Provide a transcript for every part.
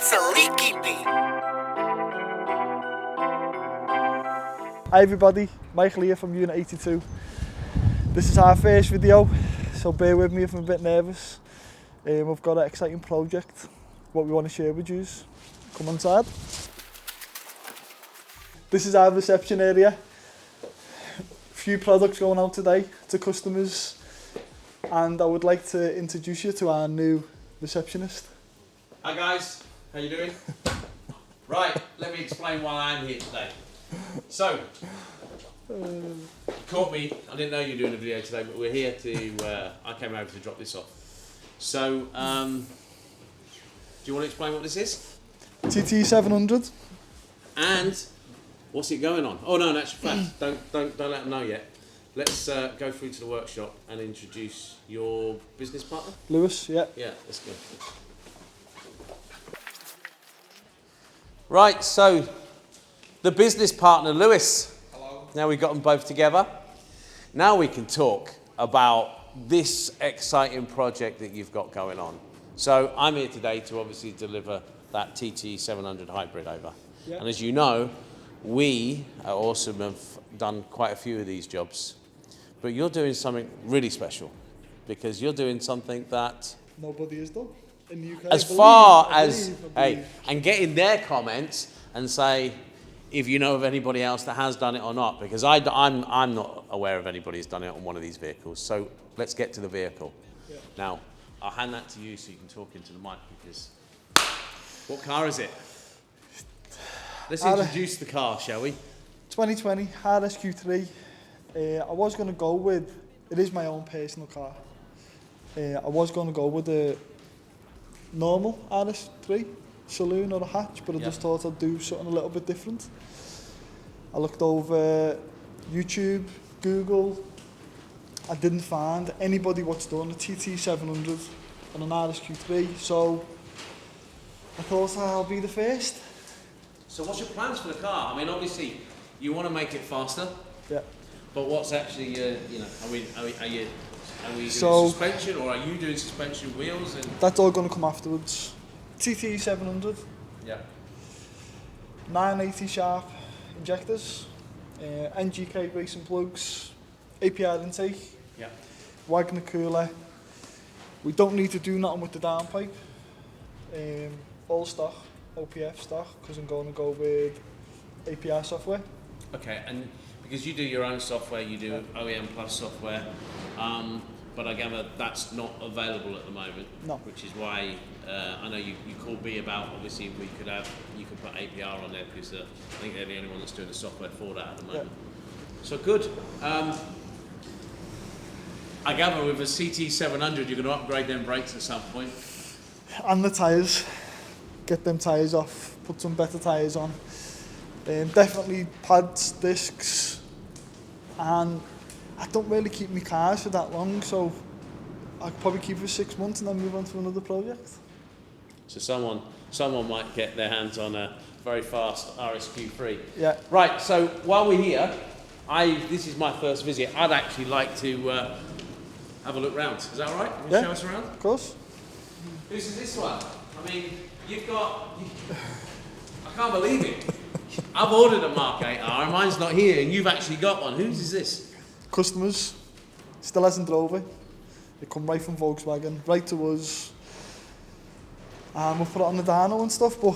It's a leaky beat. Hi everybody, Michael here from Unit 82. This is our first video, so bear with me if I'm a bit nervous. We've got an exciting project, what we want to share with you. Come inside. This is our reception area. Few products going out today to customers, and I would like to introduce you to our new receptionist. Hi guys, how you doing? Right, let me explain why I'm here today. So, caught me, I didn't know you were doing a video today, but we're here to, I came over to drop this off. So, do you want to explain what this is? TT700. And what's it going on? Oh no, that's fact. Don't let them know yet. Let's go through to the workshop and introduce your business partner. Lewis, yeah. Yeah, let's go. Right, so the business partner, Lewis. Hello. Now we've got them both together. Now we can talk about this exciting project that you've got going on. So I'm here today to obviously deliver that TT700 hybrid over. Yeah. And as you know, we at Awesome have done quite a few of these jobs, but you're doing something really special because you're doing something that Nobody has done in the UK. as far as, hey, and get in their comments and say if you know of anybody else that has done it or not, because I'm not aware of anybody who's done it on one of these vehicles. So let's get to the vehicle. Yeah. Now, I'll hand that to you so you can talk into the mic, because what car is it? Let's introduce the car, shall we? 2020 RSQ3. I was going to go with, it is my own personal car. I was going to go with the normal RS3 saloon or a hatch, but I just thought I'd do something a little bit different. I looked over YouTube, Google. I didn't find anybody what's done a TT700 on an RSQ3, so I thought I'll be the first. So what's your plans for the car? I mean, obviously, you want to make it faster. Yeah. But what's actually, you know, are you doing So- suspension, or are you doing suspension wheels? And That's all going to come afterwards. TT700, yeah. 980 sharp injectors, NGK racing plugs, APR intake, Yeah. Wagner cooler. We don't need to do nothing with the downpipe. All stock, OPF stock, because I'm going to go with APR software. Okay, and because you do your own software, you do OEM Plus software, but I gather that's not available at the moment. No. Which is why I know you called me about, obviously you could put APR on there, because I think they're the only one that's doing the software for that at the moment. So good. I gather with a CT700 you're going to upgrade them brakes at some point. And the tyres. Get them tyres off, put some better tyres on. Definitely pads, discs, and I don't really keep my cars for that long, so I'll probably keep it for 6 months and then move on to another project. So someone might get their hands on a very fast RSQ3. Yeah. Right, so while we're here, this is my first visit. I'd actually like to have a look round. Is that all right? Can you show us around? Of course. Whose is this one? I mean, I can't believe it. I've ordered a Mark 8R and mine's not here, and you've actually got one. Whose is this? Customers, still hasn't drove it. They come right from Volkswagen, right to us. We'll put it on the dyno and stuff, but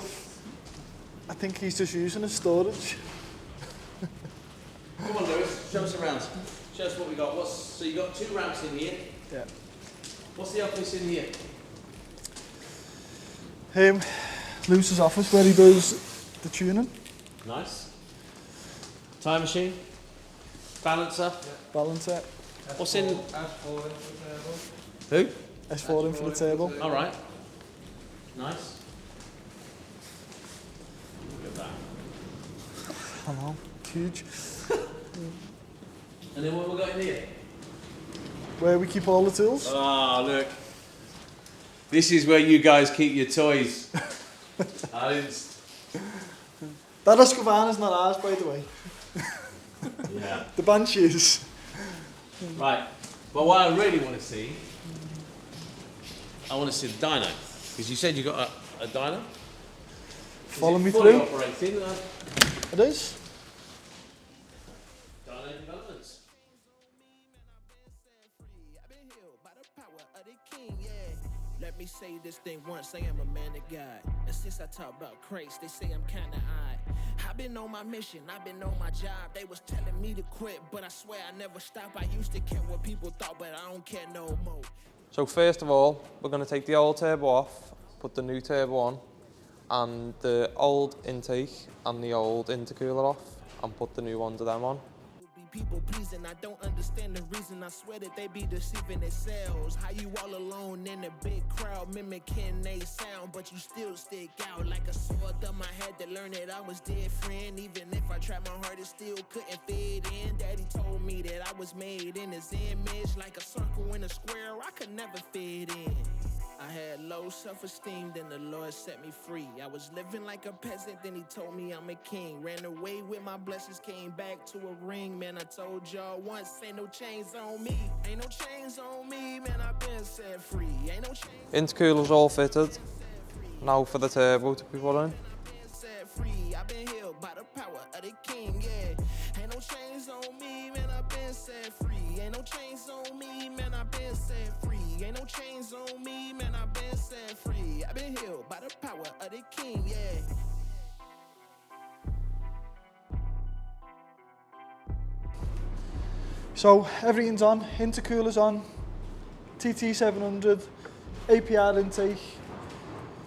I think he's just using his storage. Come on, Lewis, show us around. Show us what we got. So you got 2 ramps in here. Yeah. What's the office in here? Lewis's office where he does the tuning, Nice. Time machine. Balancer. balance it, What's in? S4 in for the table. Who? S4 in for the table. All right. Nice. Look at that. I know, huge. And then what have we got in here? Where we keep all the tools. Oh, look. This is where you guys keep your toys. That Escovana's not ours, by the way. Yeah. The Banshees. Right. But what I really want to see, I want to see the dyno. Because you said you got a dyno? follow me fully through. Operating, It is. done any developments. Let me say this thing once, I am a man of God. And since I talk about Christ, they say I'm kinda odd. I've been on my mission, I've been on my job. They was telling me to quit, but I swear I never stop. I used to care what people thought, but I don't care no more. So first of all, we're going to take the old turbo off, put the new turbo on, and the old intake and the old intercooler off, and put the new ones of them on. People pleasing, I don't understand the reason. I swear that they be deceiving themselves. How you all alone in a big crowd mimicking they sound, but you still stick out like a sword thumb. I had to learn that I was dead, friend. Even if I tried my hardest, still couldn't fit in. Daddy told me that I was made in his image, like a circle in a square. I could never fit in. I had low self-esteem, then the Lord set me free. I was living like a peasant, then he told me I'm a king. Ran away with my blessings, came back to a ring. Man, I told y'all once, ain't no chains on me. Ain't no chains on me, man, I've been set free. Ain't no chains. Intercooler's all fitted. Now for the turbo to be put in. Set free, I've been healed by the power of the king, yeah. Ain't no chains on me, man, I've been set free. Ain't no chains on me, man, I've been set free. Ain't no chains on me, man, I've been set free. I've been healed by the power of the king, yeah. So everything's on, intercooler's on, TT700, APR intake,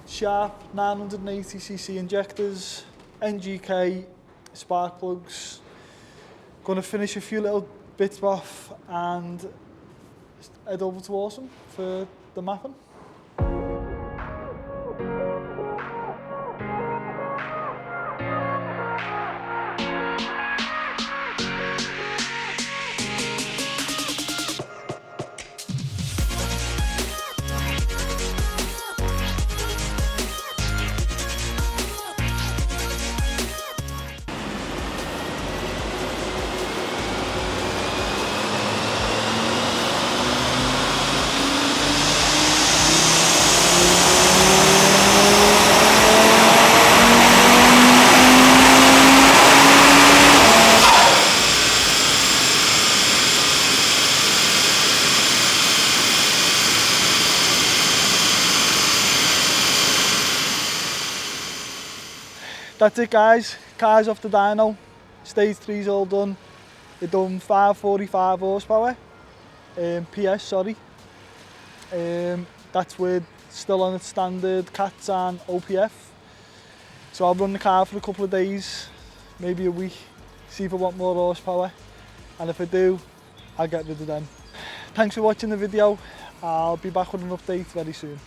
Sharp 980cc injectors, NGK spark plugs. Gonna finish a few little bits off and head over to Awesome for the mapping. That's it guys, car's off the dyno, stage 3's all done. It done 545 horsepower, PS sorry. That's with still on its standard CATs and OPF. So I'll run the car for a couple of days, maybe a week, see if I want more horsepower, and if I do, I'll get rid of them. Thanks for watching the video, I'll be back with an update very soon.